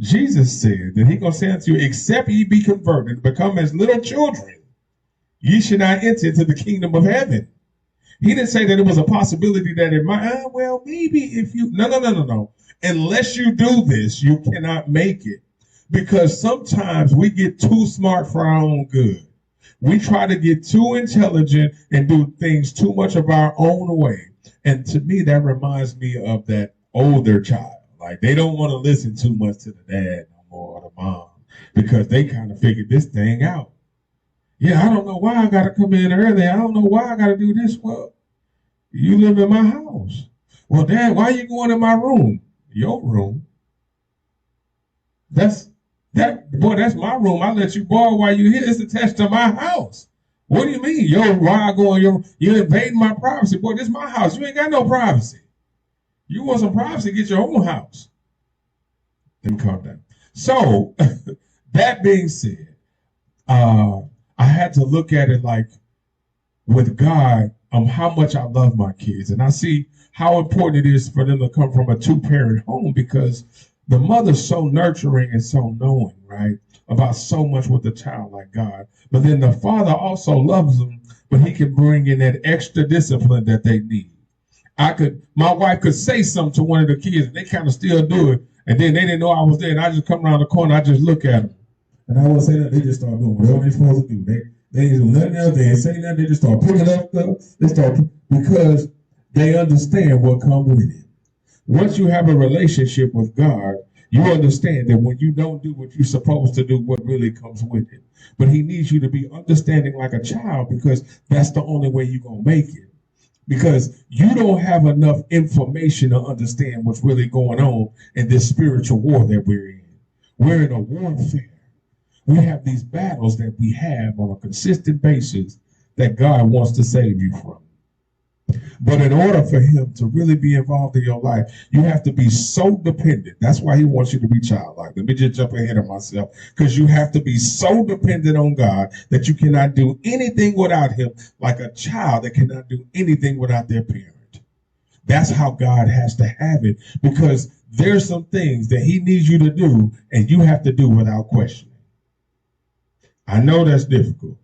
Jesus said that he gonna say unto you, except ye be converted, become as little children, ye should not enter into the kingdom of heaven. He didn't say that it was a possibility that it might, well, maybe if you, no. Unless you do this, you cannot make it. Because sometimes we get too smart for our own good. We try to get too intelligent and do things too much of our own way. And to me, that reminds me of that older child. Like they don't want to listen too much to the dad no more or the mom because they kind of figured this thing out. Yeah, I don't know why I got to come in early. I don't know why I got to do this. Well, you live in my house. Well, Dad, why are you going in my room? Your room. That's that's my room. I let you borrow while you here. It's attached to my house. What do you mean? Yo, why I go in you're invading my privacy? Boy, this is my house. You ain't got no privacy. You want some privacy, get your own house. Let me calm down. So, that being said, I had to look at it like with God, how much I love my kids. And I see how important it is for them to come from a two-parent home because the mother's so nurturing and so knowing, right, about so much with the child like God. But then the father also loves them, but he can bring in that extra discipline that they need. My wife could say something to one of the kids, and they kind of still do it, and then they didn't know I was there, and I just come around the corner, I just look at them, and I would say that they just start doing whatever they're supposed to do. They ain't do nothing else. They ain't say nothing. They just start picking up stuff. They start because they understand what comes with it. Once you have a relationship with God, you understand that when you don't do what you're supposed to do, what really comes with it. But he needs you to be understanding like a child because that's the only way you're going to make it. Because you don't have enough information to understand what's really going on in this spiritual war that we're in. We're in a warfare. We have these battles that we have on a consistent basis that God wants to save you from. But in order for him to really be involved in your life, you have to be so dependent. That's why he wants you to be childlike. Let me just jump ahead of myself because you have to be so dependent on God that you cannot do anything without him, like a child that cannot do anything without their parent. That's how God has to have it because there's some things that he needs you to do and you have to do without question. I know that's difficult.